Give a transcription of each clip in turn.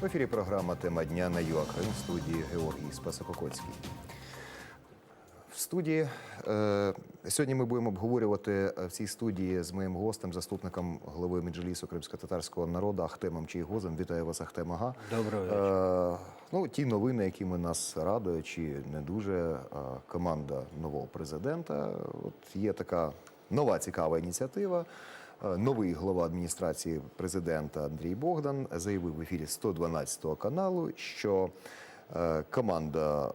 В ефірі програма «Тема дня» на ЮАКрим, в студії Георгій Спасококоцький. В студії сьогодні ми будемо обговорювати в цій студії з моїм гостем, заступником голови Меджлісу кримськотатарського народу Ахтемом Чийгозом. Вітаю вас, Ахтем Ага. Доброго вечора. Ті новини, якими нас радують, чи не дуже, команда нового президента. От є така нова цікава ініціатива. Новий глава адміністрації президента Андрій Богдан заявив в ефірі 112 каналу, що команда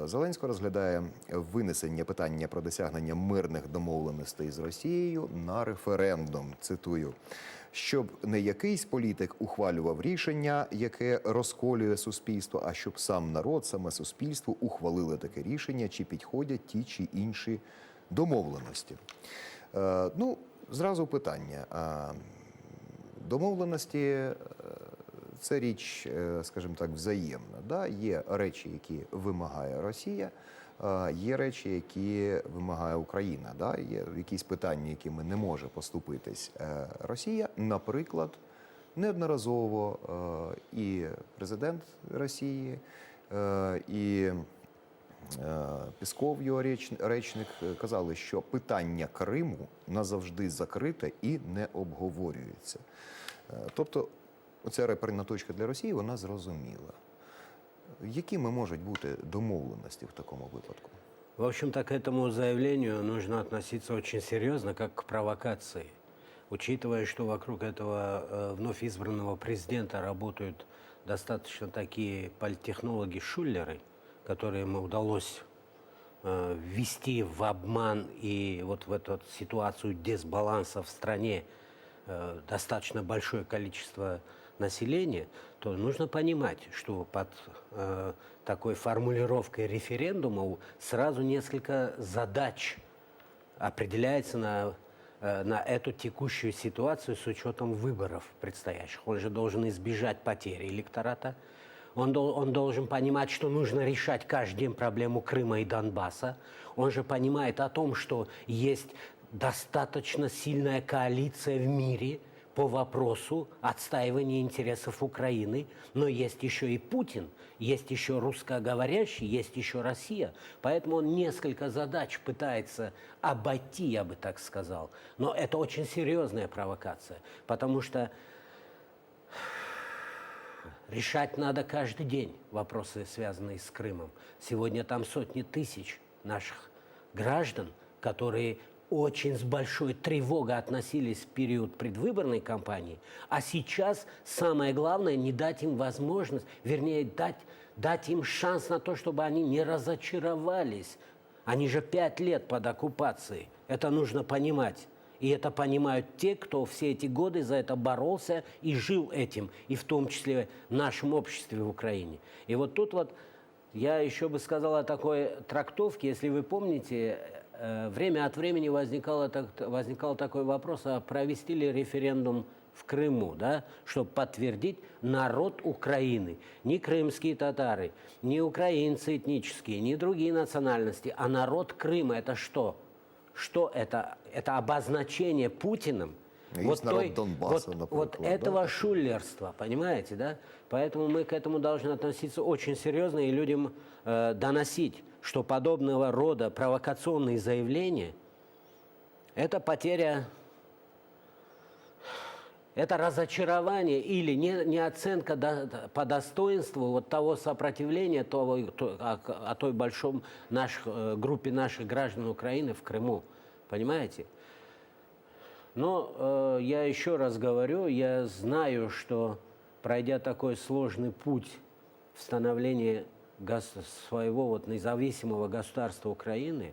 Зеленського розглядає винесення питання про досягнення мирних домовленостей з Росією на референдум, цитую, щоб не якийсь політик ухвалював рішення, яке розколює суспільство, а щоб сам народ, саме суспільство ухвалили таке рішення, чи підходять ті чи інші домовленості. Зразу питання. Домовленості – це річ, скажімо так, взаємна. Да? Є речі, які вимагає Росія, є речі, які вимагає Україна. Да? Є якісь питання, якими не може поступитись Росія. Наприклад, неодноразово і президент Росії, і Пісков, його речник, казали, що питання Криму назавжди закрите і не обговорюється. Тобто, оця реперна точка для Росії, вона зрозуміла. Якими можуть бути домовленості в такому випадку? В общем-то, к этому заявлению нужно относиться очень серьезно, как к провокации. Учитывая, что вокруг этого вновь избранного президента работают достаточно такие политтехнологи-шулеры, которым удалось ввести в обман и вот в эту ситуацию дисбаланса в стране достаточно большое количество населения, то нужно понимать, что под такой формулировкой референдума сразу несколько задач определяется на эту текущую ситуацию с учетом выборов предстоящих. Он же должен избежать потери электората. Он должен понимать, что нужно решать каждый день проблему Крыма и Донбасса. Он же понимает о том, что есть достаточно сильная коалиция в мире по вопросу отстаивания интересов Украины. Но есть еще и Путин, есть еще русскоговорящий, есть еще Россия. Поэтому он несколько задач пытается обойти, я бы так сказал. Но это очень серьезная провокация, потому что решать надо каждый день вопросы, связанные с Крымом. Сегодня там сотни тысяч наших граждан, которые очень с большой тревогой относились в период предвыборной кампании, а сейчас самое главное не дать им возможность, вернее дать им шанс на то, чтобы они не разочаровались. Они же 5 лет под оккупацией. Это нужно понимать. И это понимают те, кто все эти годы за это боролся и жил этим, и в том числе в нашем обществе в Украине. И вот тут вот я еще бы сказал о такой трактовке. Если вы помните, время от времени возникал такой вопрос, а провести ли референдум в Крыму, да, чтобы подтвердить народ Украины. Не крымские татары, не украинцы этнические, не другие национальности, а народ Крыма. Это что? Что это? Это обозначение Путиным вот, Донбасса, вот этого шулерства, понимаете, да? Поэтому мы к этому должны относиться очень серьезно и людям доносить, что подобного рода провокационные заявления – это потеря, это разочарование или неоценка по достоинству вот того сопротивления, о той большом группе наших граждан Украины в Крыму. Понимаете? Но я еще раз говорю, я знаю, что пройдя такой сложный путь в становлении своего вот независимого государства Украины,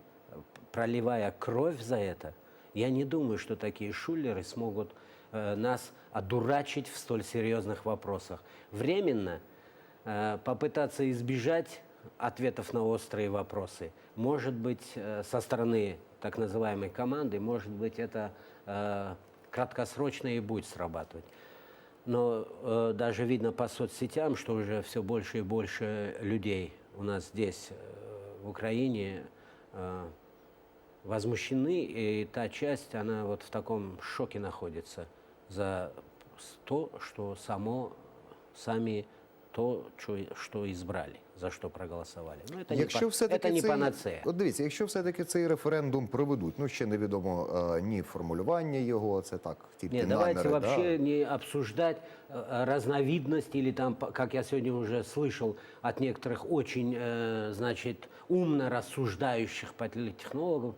проливая кровь за это, я не думаю, что такие шулеры смогут нас одурачить в столь серьезных вопросах. Временно попытаться избежать ответов на острые вопросы, может быть, со стороны так называемой команды, может быть, это краткосрочно и будет срабатывать. Но даже видно по соцсетям, что уже все больше и больше людей у нас здесь, в Украине, возмущены, и та часть, она вот в таком шоке находится за то, что сами то, что избрали, за что проголосовали. Но это Якщо все-таки это не цей, панацея. от дивіться, якщо все-таки цей референдум проведуть, ну ще невідомо ні формулювання його, це так, тільки Нет, наміри. давайте вообще не обсуждать разновидности или там, как я сегодня уже слышал от некоторых очень, значит, умно рассуждающих политтехнологов,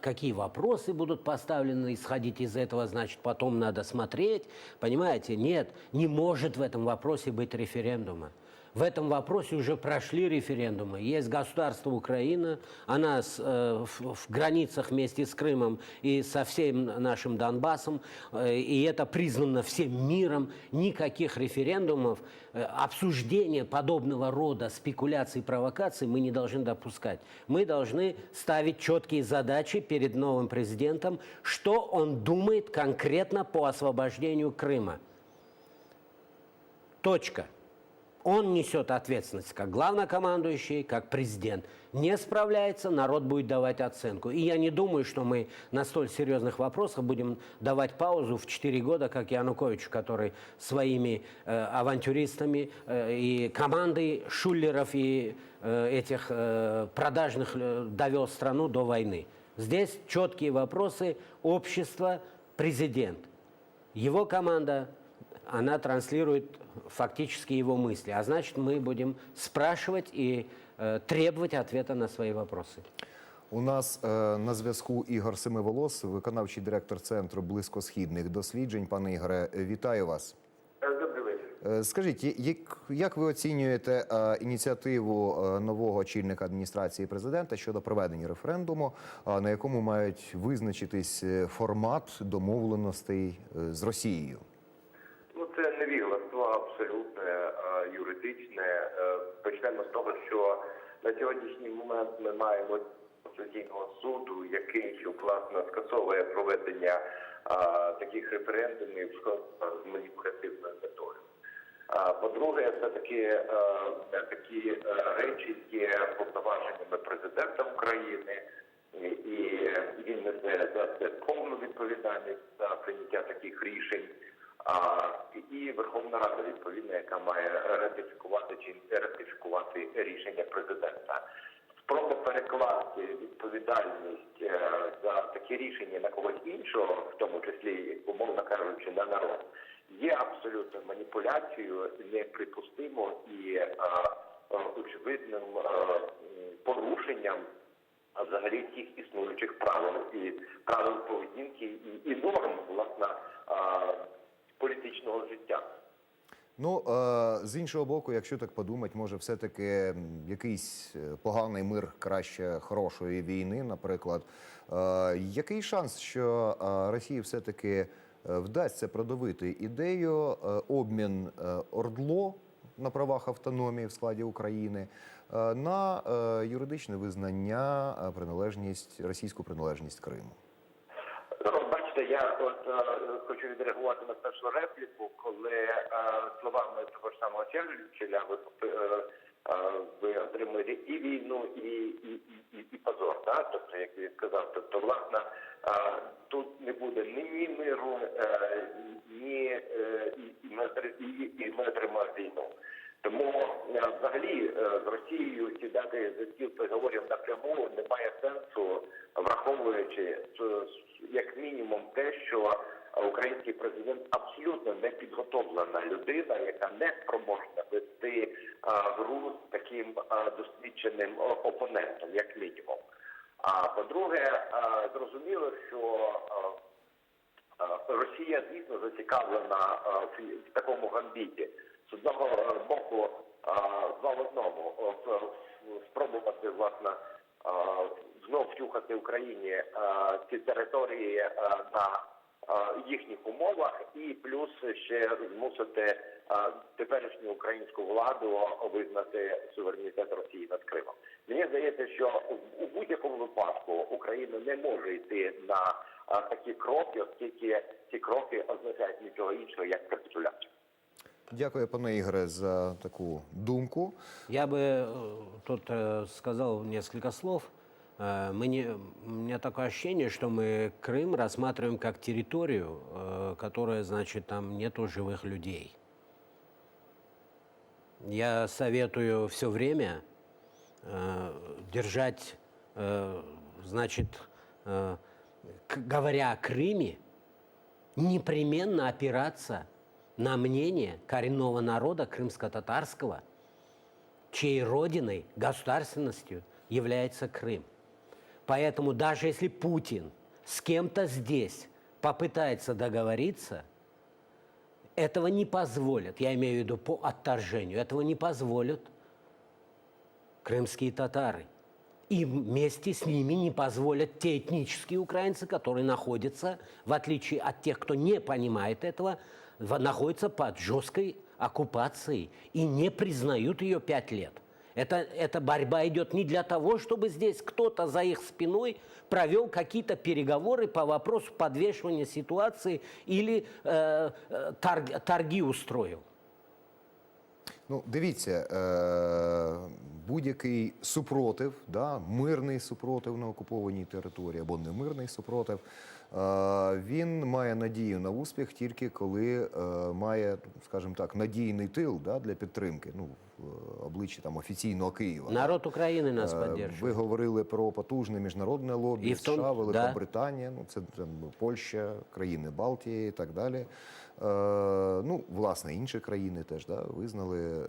какие вопросы будут поставлены, исходить из этого, значит, потом надо смотреть. Понимаете? Нет, не может в этом вопросе быть референдума. В этом вопросе уже прошли референдумы. Есть государство Украина, она в границах вместе с Крымом и со всем нашим Донбассом, и это признано всем миром. Никаких референдумов, обсуждения подобного рода спекуляций и провокаций мы не должны допускать. Мы должны ставить четкие задачи перед новым президентом, что он думает конкретно по освобождению Крыма. Точка. Он несет ответственность как главнокомандующий, как президент. Не справляется, народ будет давать оценку. И я не думаю, что мы на столь серьезных вопросах будем давать паузу в 4 года, как Януковичу, который своими авантюристами и командой шулеров и этих продажных довел страну до войны. Здесь четкие вопросы: общество, президент. Его команда, она транслирует фактически его мысли. А значит, мы будем спрашивать и требовать ответа на свои вопросы. У нас на зв'язку Ігор Семиволос, виконавчий директор Центру близькосхідних досліджень. Пане Ігоре, вітаю вас. Добрий вечір. Скажіть, як ви оцінюєте ініціативу нового очільника адміністрації президента щодо проведення референдуму, на якому мають визначитись формат домовленостей з Росією? Ну, це невігластво абсолютне, юридичне. Почнемо з того, що на сьогоднішній момент ми маємо Конституційного суду, який, власне, скасовує проведення таких референдумів з маніпулятивною метою. По-друге, все-таки такі речі є повноваженнями президента України, і він несе за це повну відповідальність за прийняття таких рішень. І Верховна Рада, відповідно, яка має ратифікувати чи не ратифікувати рішення президента. Спроба перекласти відповідальність за такі рішення на когось іншого, в тому числі, умовно кажучи, на народ, є абсолютно маніпуляцією, неприпустимо і очевидним порушенням взагалі всіх існуючих правил і правил поведінки і норм, власне, політичного життя. Ну, з іншого боку, якщо так подумати, може все-таки якийсь поганий мир краще хорошої війни, наприклад. Який шанс, що Росії все-таки вдасться продавити ідею обмін ОРДЛО на правах автономії в складі України на юридичне визнання, російську приналежність Криму? Бачите, я хочу відреагувати на першу репліку, коли словами того ж самого Черчилля ви отримуєте і війну, і позор. Да? Тобто, як він сказав, тобто, власне, тут не буде ні миру, і ми отримаємо війну. Тому взагалі з Росією сідати за стіл переговорів напряму немає сенсу, враховуючи як мінімум те, що український президент абсолютно не підготовлена людина, яка не спроможна вести гру з таким досвідченим опонентом, як мінімум. А по-друге, зрозуміло, що Росія, звісно, зацікавлена в такому гамбіті. З одного боку, два в одному, спробувати, власне, знов втюхати Україні ці території на їхніх умовах і плюс ще змусити теперішню українську владу визнати суверенітет Росії над Кримом. Мені здається, що у будь-якому випадку Україна не може йти на такі кроки, оскільки ці кроки означають нічого іншого, як капітуляцію. Дякую, пане Ігоре, за таку думку. Я бы тут сказал несколько слов. У меня такое ощущение, что мы Крым рассматриваем как территорию, которая, значит, там нету живых людей. Я советую все время держать, значит, говоря о Крыме, непременно опираться на мнение коренного народа крымско-татарского, чьей родиной, государственностью является Крым. Поэтому даже если Путин с кем-то здесь попытается договориться, этого не позволят, я имею в виду по отторжению, этого не позволят крымские татары. И вместе с ними не позволят те этнические украинцы, которые находятся, в отличие от тех, кто не понимает этого, находятся под жесткой оккупацией и не признают ее 5 лет. Эта борьба идет не для того, чтобы здесь кто-то за их спиной провел какие-то переговоры по вопросу подвешивания ситуации или торги устроил. Ну, дивіться, будь-який супротив, да, мирний супротив на окупованій території або немирний супротив, він має надію на успіх тільки коли має, скажімо так, надійний тил, да, для підтримки, ну, в обличчі там офіційного Києва. Народ України нас підтримує. Ви говорили про потужне міжнародне лобі, І в тому- США, Велика да. Британія, ну, це там, Польща, країни Балтії і так далі. Ну, власне, інші країни теж да, визнали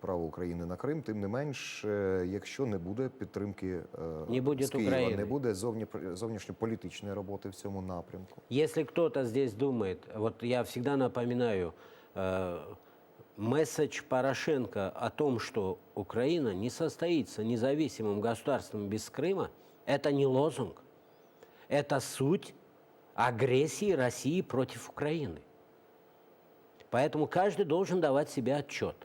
право України на Крим. Тим не менш, якщо не буде підтримки Не буде з Києва, України. не буде зовнішньополітичної роботи в цьому напрямку. Если кто-то здесь думает, вот я всегда напоминаю, месседж Порошенко о том, что Украина не состоится независимым государством без Крыма, это не лозунг, это суть агрессии России против Украины. Поэтому каждый должен давать себе отчет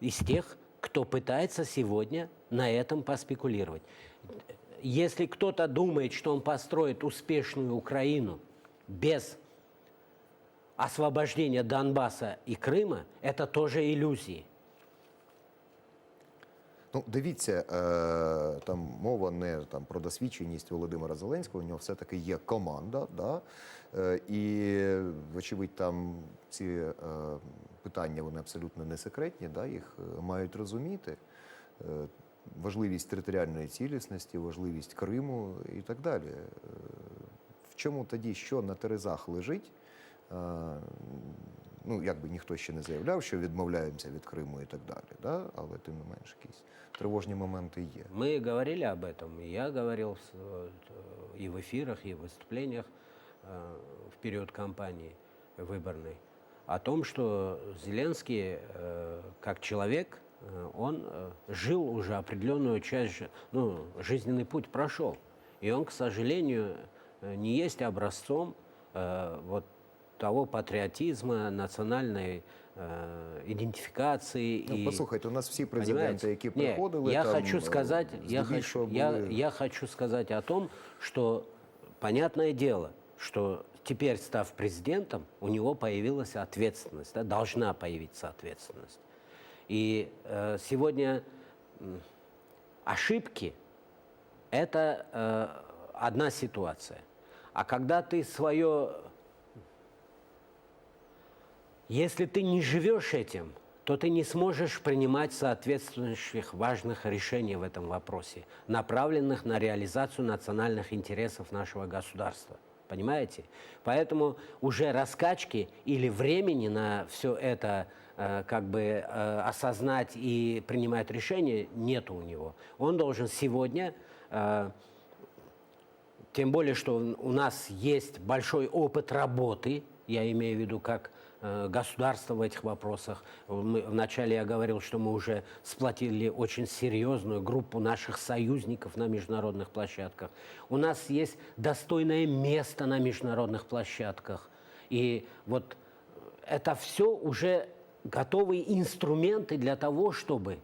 из тех, кто пытается сегодня на этом поспекулировать. Если кто-то думает, что он построит успешную Украину без освобождения Донбасса и Крыма, это тоже иллюзии. Ну, дивіться, там мова не там, про досвідченість Володимира Зеленського, у нього все-таки є команда, да? І, вочевидь, там ці питання, вони абсолютно не секретні, да? Їх мають розуміти. Важливість територіальної цілісності, важливість Криму і так далі. В чому тоді, що на терезах лежить? Ну, якби ніхто ще не заявляв, що відмовляємося від Криму і так далі, да? Але тим не менш якісь тривожні моменти є. Мы говорили об этом, и я говорил и в эфирах, и в выступлениях в период кампании выборной о том, что Зеленский, как человек, он жил уже определенную часть, ну, жизненный путь прошел. И он, к сожалению, не есть образцом вот того патріотизму, національної ідентифікації. Ну, послухайте, у нас всі президенти, Понимаете? які приходили, я там, хочу сказать, я хочу сказать о том, что, понятное дело, что теперь, став президентом, у него появилась ответственность, да, должна появиться ответственность. И сегодня ошибки – это одна ситуация. А когда ты свое... Если ты не живешь этим, то ты не сможешь принимать соответствующих важных решений в этом вопросе, направленных на реализацию национальных интересов нашего государства. Понимаете? Поэтому уже раскачки или времени на все это как бы осознать и принимать решения нет у него. Он должен сегодня, тем более, что у нас есть большой опыт работы, я имею в виду как государство в этих вопросах. Вначале я говорил, что мы уже сплотили очень серьезную группу наших союзников на международных площадках. У нас есть достойное место на международных площадках. И вот это все уже готовые инструменты для того, чтобы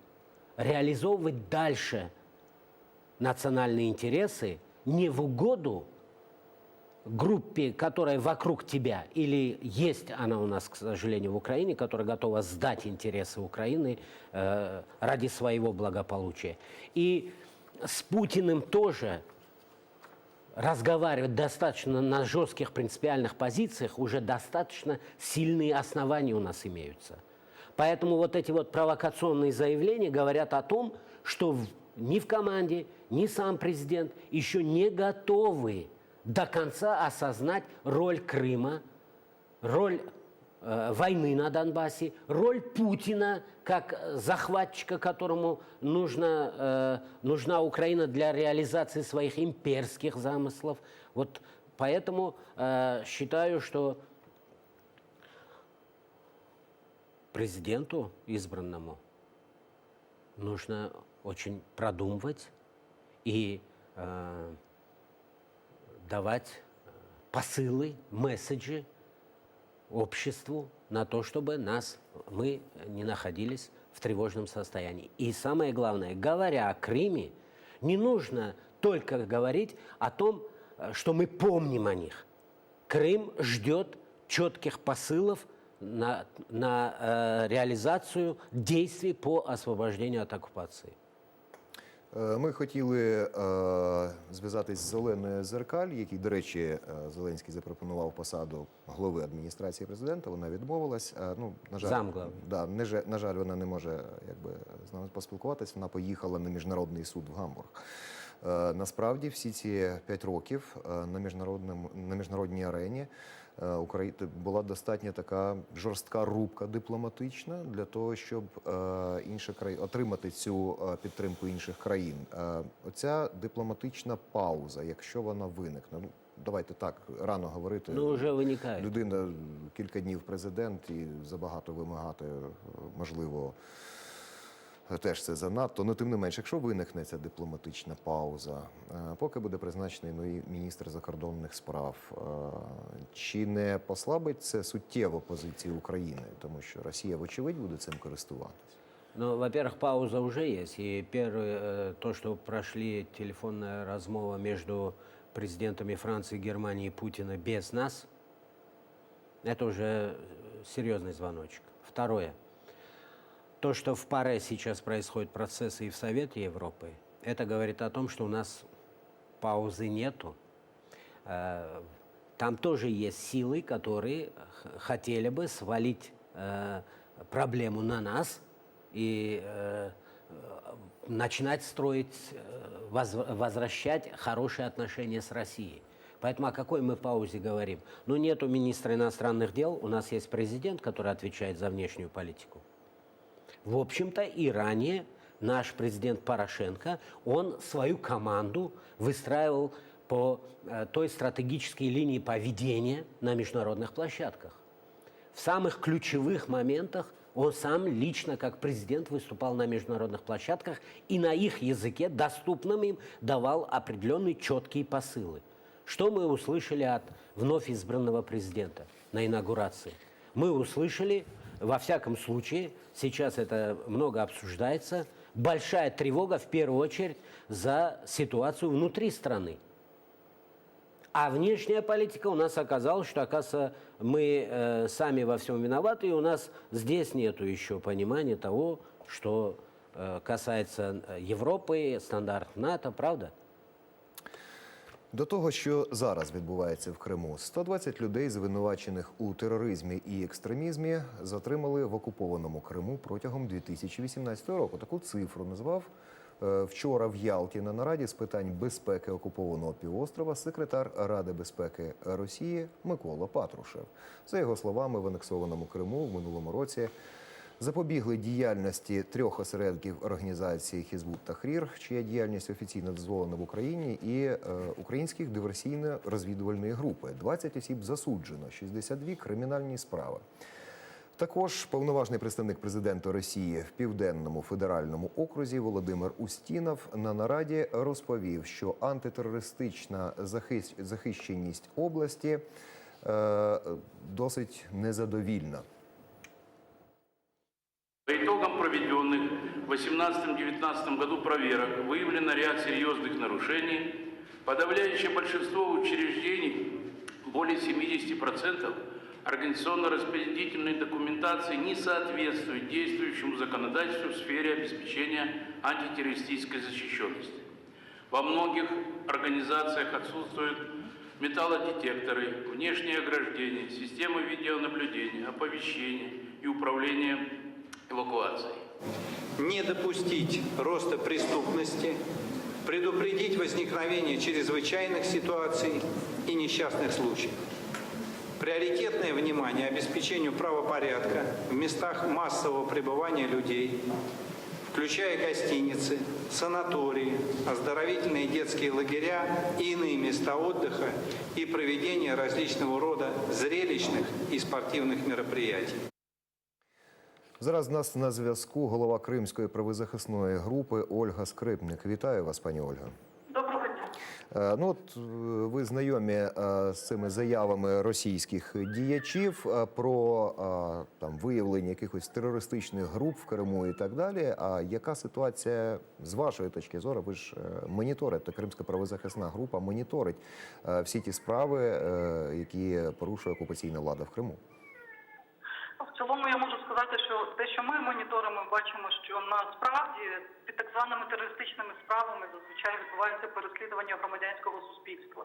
реализовывать дальше национальные интересы не в угоду группе, которая вокруг тебя, или есть она у нас, к сожалению, в Украине, которая готова сдать интересы Украины ради своего благополучия. И с Путиным тоже разговаривать достаточно на жестких принципиальных позициях, уже достаточно сильные основания у нас имеются. Поэтому вот эти вот провокационные заявления говорят о том, что ни в команде, ни сам президент еще не готовы до конца осознать роль Крыма, роль войны на Донбассе, роль Путина как захватчика, которому нужна Украина для реализации своих имперских замыслов. Вот поэтому считаю, что президенту избранному нужно очень продумывать и давать посылы, месседжи обществу на то, чтобы мы не находились в тревожном состоянии. И самое главное, говоря о Крыме, не нужно только говорить о том, что мы помним о них. Крым ждет четких посылов на реалізацію дій по освобожденню від окупації. Ми хотіли зв'язатись з Оленою Зеркаль, якій, до речі, Зеленський запропонував посаду голови адміністрації президента. Вона відмовилась. Ну, на жаль, Замглави. Да, на жаль, вона не може з нами поспілкуватись. Вона поїхала на міжнародний суд в Гамбург. Насправді, всі ці 5 років на міжнародній арені була достатньо така жорстка рубка дипломатична для того, щоб отримати цю підтримку інших країн. Оця дипломатична пауза, якщо вона виникне, ну, давайте так, рано говорити. Ну, вже виникає. Людина кілька днів президент і забагато вимагати, можливо, теж це занадто. Ну, тим не менш, якщо виникне ця дипломатична пауза, поки буде призначений новий міністр закордонних справ, чи не послабить це суттєво позицію України? Тому що Росія, вочевидь, буде цим користуватись. Ну, во-первых, пауза уже есть. И первое, то, что прошли телефонная размова между президентами Франции, Германии и Путина без нас, это уже серьезный звоночек. Второе. То, что в ПАРЕ сейчас происходят процессы и в Совете Европы, это говорит о том, что у нас паузы нету. Там тоже есть силы, которые хотели бы свалить проблему на нас и начинать строить, возвращать хорошие отношения с Россией. Поэтому о какой мы паузе говорим? Ну, нету министра иностранных дел, у нас есть президент, который отвечает за внешнюю политику. В общем-то, и ранее наш президент Порошенко, он свою команду выстраивал по той стратегической линии поведения на международных площадках. В самых ключевых моментах он сам лично, как президент, выступал на международных площадках и на их языке, доступном им, давал определенные четкие посылы. Что мы услышали от вновь избранного президента на инаугурации? Мы услышали, во всяком случае, сейчас это много обсуждается, большая тревога в первую очередь за ситуацию внутри страны. А внешняя политика у нас оказалась, что, оказывается, мы сами во всем виноваты, и у нас здесь нету еще понимания того, что касается Европы, стандарт НАТО, правда? До того, що зараз відбувається в Криму, 120 людей, звинувачених у тероризмі і екстремізмі, затримали в окупованому Криму протягом 2018 року. Таку цифру назвав вчора в Ялті на нараді з питань безпеки окупованого півострова секретар Ради безпеки Росії Микола Патрушев. За його словами, в анексованому Криму в минулому році запобігли діяльності 3 осередків організації Хізбут Тахрір, чия діяльність офіційно дозволена в Україні, і українських диверсійно-розвідувальної групи. 20 осіб засуджено, 62 кримінальні справи. Також повноважний представник президента Росії в Південному федеральному окрузі Володимир Устінов на нараді розповів, що антитерористична захищеність області досить незадовільна. По итогам проведенных в 2018-2019 году проверок выявлено ряд серьезных нарушений. Подавляющее большинство учреждений, более 70%, организационно-распорядительной документации не соответствует действующему законодательству в сфере обеспечения антитеррористической защищенности. Во многих организациях отсутствуют металлодетекторы, внешние ограждения, системы видеонаблюдения, оповещения и управления эвакуацией. Не допустить роста преступности, предупредить возникновение чрезвычайных ситуаций и несчастных случаев. Приоритетное внимание обеспечению правопорядка в местах массового пребывания людей, включая гостиницы, санатории, оздоровительные детские лагеря и иные места отдыха и проведение различного рода зрелищных и спортивных мероприятий. Зараз у нас на зв'язку голова Кримської правозахисної групи Ольга Скрипник. Вітаю вас, пані Ольга. Доброго дня. Ну от ви знайомі з цими заявами російських діячів про там виявлення якихось терористичних груп в Криму і так далі. А яка ситуація з вашої точки зору? Ви ж моніторите, Кримська правозахисна група моніторить всі ті справи, які порушує окупаційна влада в Криму. В цілому я можу сказати, що те, що ми моніторимо, бачимо, що насправді під так званими терористичними справами зазвичай відбувається переслідування громадянського суспільства.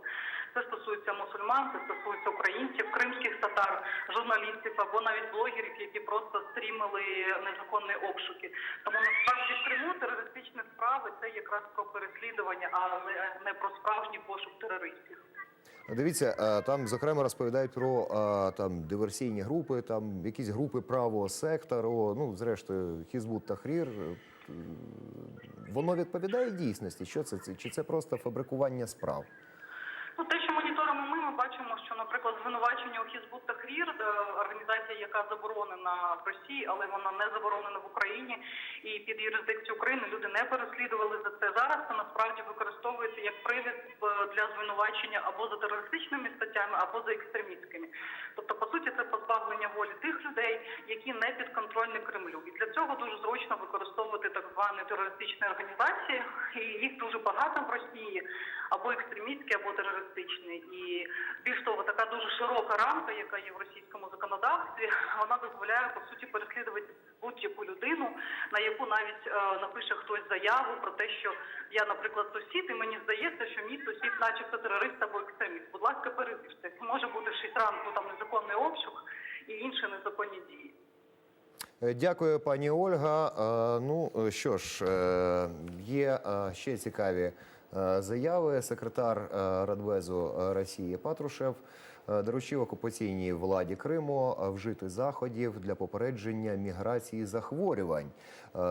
Це стосується мусульман, це стосується українців, кримських татар, журналістів або навіть блогерів, які просто стрімили незаконні обшуки. Тому насправді в Криму терористичні справи – це якраз про переслідування, а не про справжній пошук терористів. Дивіться, там, зокрема, розповідають про там диверсійні групи, там якісь групи правого сектору, ну, зрештою, Хізбут Тахрір. Воно відповідає дійсності? Що це? Чи це просто фабрикування справ? Ну, те, що моніторимо ми бачимо, що, наприклад, звинувачення у Хізбут Тахрір, організація, яка заборонена в Росії, але вона не заборонена в Україні, і під юрисдикцію України люди не переслідували за це. Зараз це насправді використовується як привід для звинувачення або за терористичними статтями, або за екстремістськими. Тобто, по суті, це позбавлення волі тих людей, які не підконтрольні Кремлю. І для цього дуже зручно використовувати так звані терористичні організації, і їх дуже багато в Росії, або екстремістські, або терористичні. І більш того, така дуже широка рамка, яка є в російському законодавстві, вона дозволяє, по суті, переслідувати будь-яку людину, на яку навіть напише хтось заяву про те, що я, наприклад, сусід, і мені здається, що мій сусід начебто терорист або екстреміст. Будь ласка, перевірте. Може бути в 6 ранку там незаконний обшук і інші незаконні дії. Дякую, пані Ольга. Ну що ж, є ще цікаві заяви. Секретар Радбезу Росії Патрушев доручив окупаційній владі Криму вжити заходів для попередження міграції захворювань.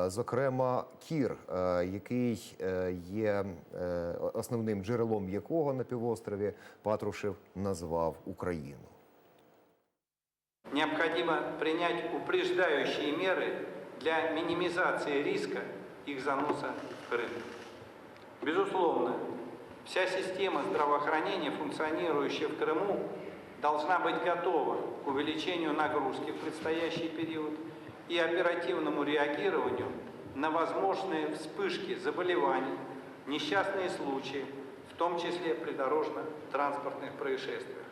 Зокрема, кір, який є основним джерелом якого на півострові Патрушев назвав Україну. Необходимо принять упреждающие меры для минимизации риска их заноса в Крым. Безусловно, вся система здравоохранения, функционирующая в Крыму, должна быть готова к увеличению нагрузки в предстоящий период и оперативному реагированию на возможные вспышки заболеваний, несчастные случаи, в том числе при дорожно-транспортных происшествиях.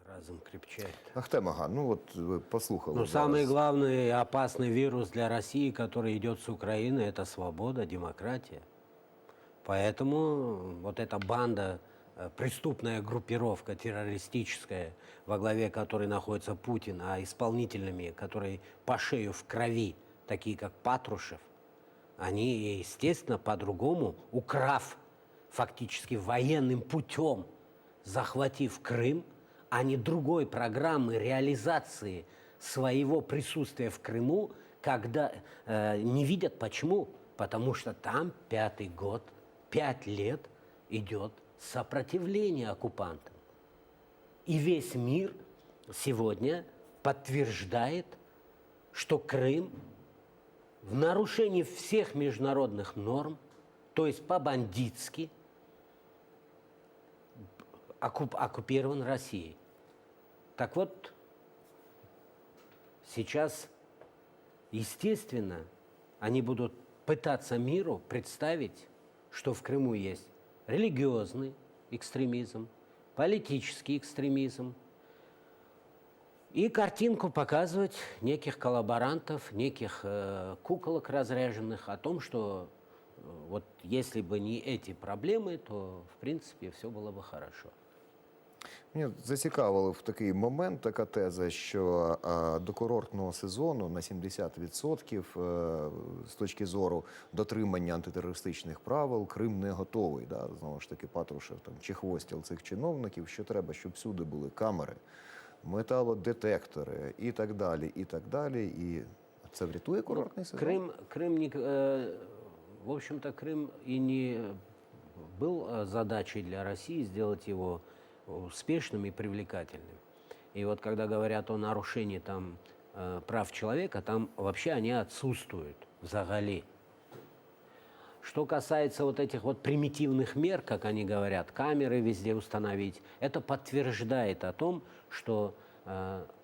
Разум крепчает. Ахтем Ага, ну от ви послухали. Но зараз. самый главный и опасный вирус для России, который идет с Украины, это свобода, демократия. Поэтому вот эта банда, преступная группировка террористическая, во главе которой находится Путин, а исполнительными, которые по шею в крови, такие как Патрушев, они, естественно, по-другому, украв фактически военным путем, захватив Крым, а не другой программы реализации своего присутствия в Крыму, когда не видят. Почему? Потому что там 5-й год, 5 лет идет сопротивление оккупантам. И весь мир сегодня подтверждает, что Крым в нарушении всех международных норм, то есть по-бандитски, оккупирован Россией. Так вот, сейчас, естественно, они будут пытаться миру представить, что в Крыму есть религиозный экстремизм, политический экстремизм, и картинку показывать неких коллаборантов, неких куколок разряженных о том, что вот если бы не эти проблемы, то, в принципе, все было бы хорошо. Мене зацікавило в такий момент така теза, що до курортного сезону на 70% з точки зору дотримання антитерористичних правил Крим не готовий. Да? Знову ж таки, Патрушев там, чи хвостіл цих чиновників, що треба, щоб всюди були камери, металодетектори і так далі, і так далі. І це врятує курортний сезон? В общем-то, Крым и не был задачей для России сделать его успешным и привлекательным. И вот когда говорят о нарушении там прав человека, там вообще они отсутствуют взагалі. Что касается вот этих вот примитивных мер, как они говорят, камеры везде установить, это подтверждает о том, что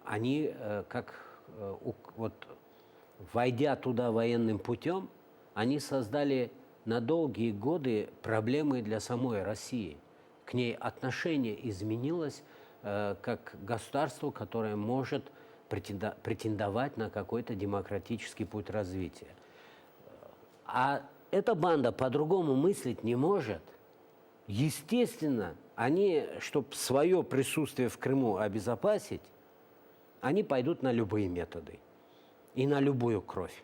они, вот, войдя туда военным путем, они создали на долгие годы проблемы для самой России. К ней отношение изменилось как государство, которое может претендовать на какой-то демократический путь развития. А эта банда по-другому мыслить не может. Естественно, они, чтобы свое присутствие в Крыму обезопасить, они пойдут на любые методы и на любую кровь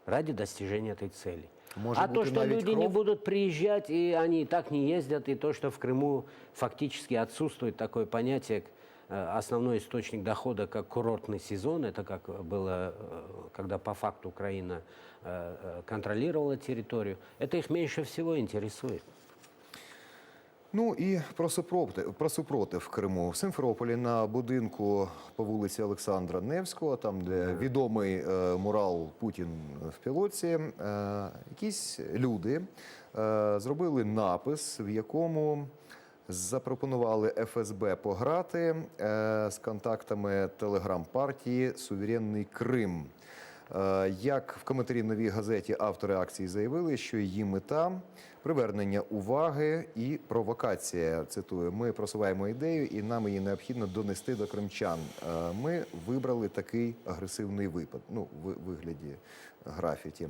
ради достижения этой цели. Может а быть, то, и что навіть люди не кров? будут приезжать, и они и так не ездят, и то, что в Крыму фактически отсутствует такое понятие, основной источник дохода, как курортный сезон, это как было, когда по факту Украина контролировала территорию, это их меньше всего интересует. Ну і про супротив в Криму. В Симферополі на будинку по вулиці Олександра Невського, там, де відомий мурал «Путін в пілотці», якісь люди зробили напис, в якому запропонували ФСБ пограти з контактами телеграм-партії «Суверенний Крим». Як в коментарі «Новій газеті» автори акції заявили, що її мета – привернення уваги і провокація. Цитую, «Ми просуваємо ідею і нам її необхідно донести до кримчан. Ми вибрали такий агресивний випад». Ну, в вигляді графіті.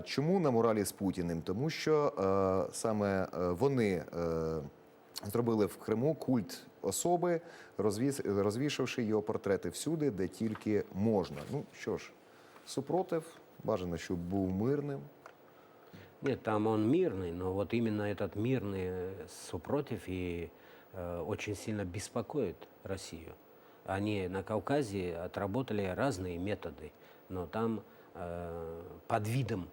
Чому на муралі з Путіним? Тому що саме вони зробили в Криму культ особи, розвішавши його портрети всюди, де тільки можна. Ну, що ж, супротив, бажано, щоб був мирним. Нет, там он мирный, но вот именно этот мирный супротив и очень сильно беспокоит Россию. Они на Кавказе отработали разные методы, но там под видом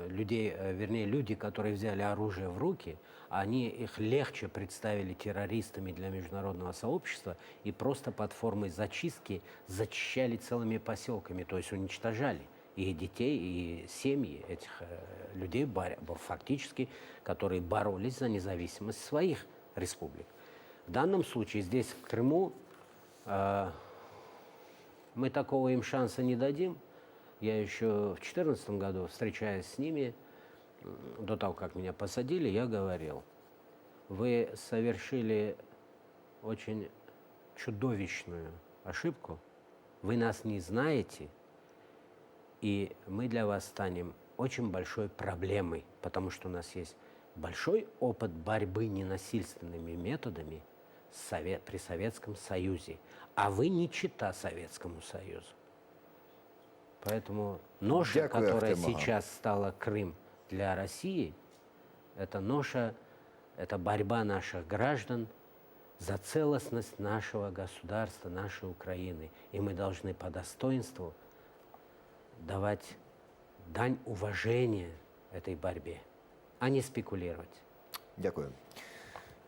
людей, вернее, люди, которые взяли оружие в руки, они их легче представили террористами для международного сообщества и просто под формой зачистки зачищали целыми поселками, то есть уничтожали и детей, и семьи этих людей, фактически, которые боролись за независимость своих республик. В данном случае здесь, в Крыму, мы такого им шанса не дадим. Я еще в 2014 году, встречаясь с ними, до того, как меня посадили, я говорил, вы совершили очень чудовищную ошибку, вы нас не знаете, и мы для вас станем очень большой проблемой, потому что у нас есть большой опыт борьбы ненасильственными методами при Советском Союзе, а вы не чита Советскому Союзу. Поэтому ноша, Дякую, которая Ахтем Ага. сейчас стала Крым для России, это ноша, это борьба наших граждан за целостность нашего государства, нашей Украины. И мы должны по достоинству давать дань уважения этой борьбе, а не спекулировать. Дякую.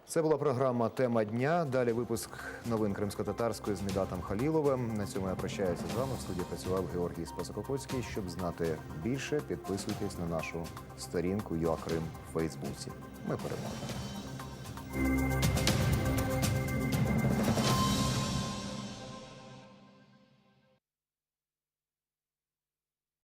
Це була програма «Тема дня». Далі випуск новин кримсько-татарської з Мідатом Халіловим. На цьому я прощаюся з вами. В студії працював Георгій Спасокопольський. Щоб знати більше, підписуйтесь на нашу сторінку «ЮАКрим» в Фейсбуці. Ми переможемо.